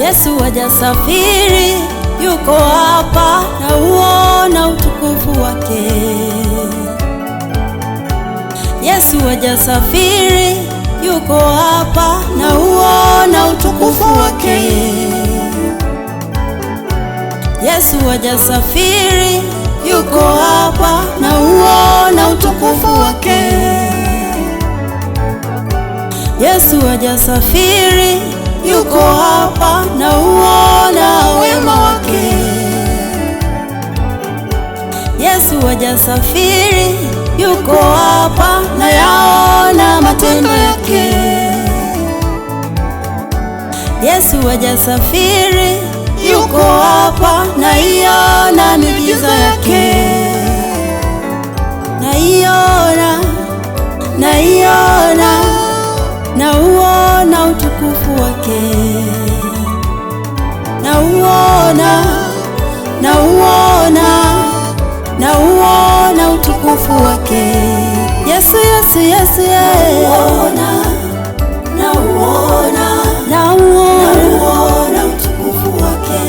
Yesu hajasafiri, yuko hapa, na uona utukufu wake. Yesu hajasafiri, yuko hapa, na uona utukufu wake. Yesu hajasafiri, yuko hapa, na uona utukufu wake. Yesu hajasafiri, yuko hapa, na uona wema wake. Yesu hajasafiri, yuko hapa, na yaona matendo yake. Yesu hajasafiri, yuko hapa, na iona miujiza yake. Naiona, na uona utukufu wake. Na uona utukufu wake. Yesu, na uona utukufu wake.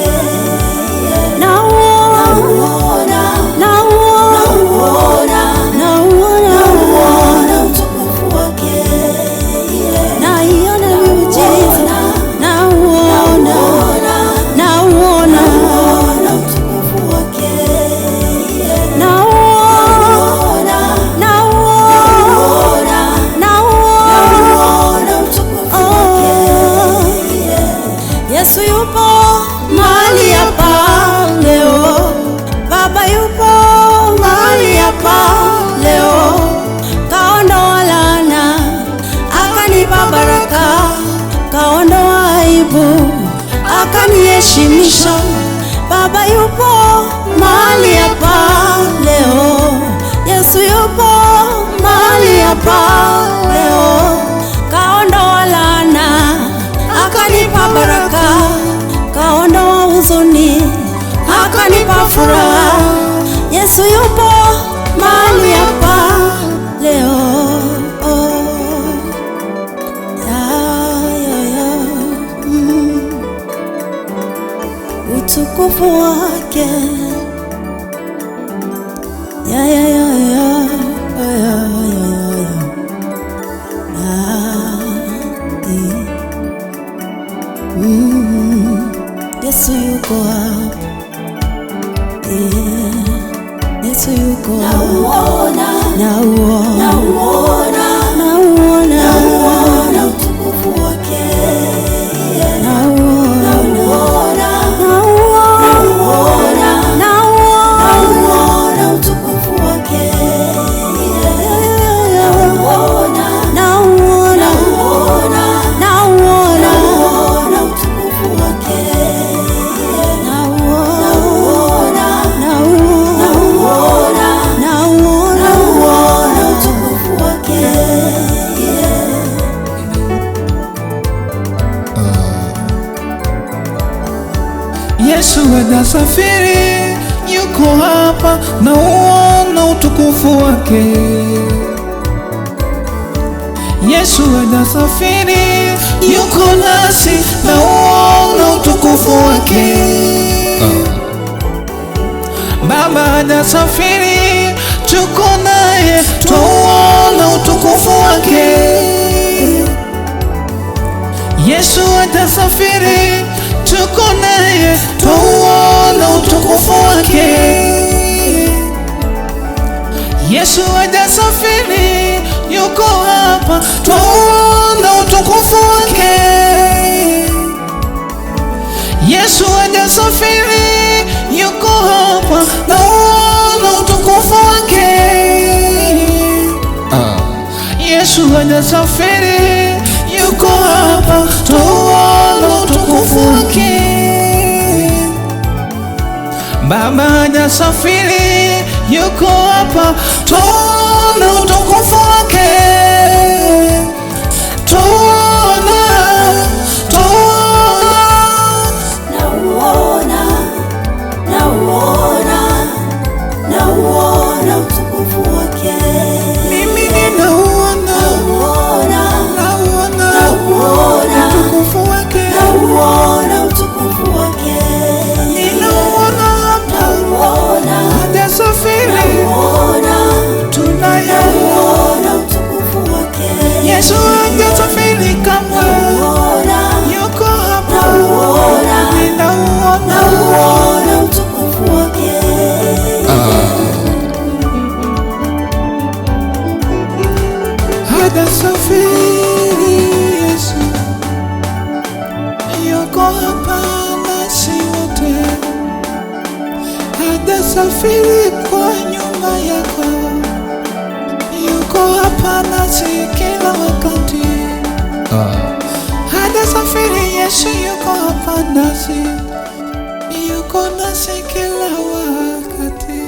Na uona utukufu wake. Na iona miujiza. Na uona utukufu wake. Na uona utukufu wake. Yesu yupo mahali hapa leo. Baba yupo mahali hapa leo. Kaondoa laana, akanipa baraka. Kaondoa aibu, akaniheshimisha. Baba yupo mahali hapa leo. Yesu yupo mahali hapa leo. Kaondoa laana, akanipa baraka. Kaondoa huzuni, akanipa furaha. Yesu yupo mahali hapa leo. Utukufu wake. Yesu yuko hapa. Yesu yuko hapa. Nauona utukufu wake. Nauona utukufu wake. Nauona utukufu wake. Yesu hajasafiri, yuko hapa, na uona utukufu wake. Yesu hajasafiri, yuko nasi, na uona utukufu wake. Baba hajasafiri, tuko naye, tuona utukufu wake. Yesu hajasafiri, tuko naye, tuona utukufu wake. Yesu hajasafiri, yuko hapa, tuona utukufu wake. Yesu hajasafiri, yuko hapa, tuona utukufu wake. Yesu hajasafiri, yuko hapa, tuona utukufu wake. Baba hajasafiri, yuko hapa, tuona utukufu wake. Nauona utukufu wake. Mimi ninauona utukufu wake. Nauona utukufu hajasafiri kwa nyuma yako, yuko hapa nasi kila wakati. Hajasafiri, Yesu yuko hapa nasi, yuko nasi kila wakati.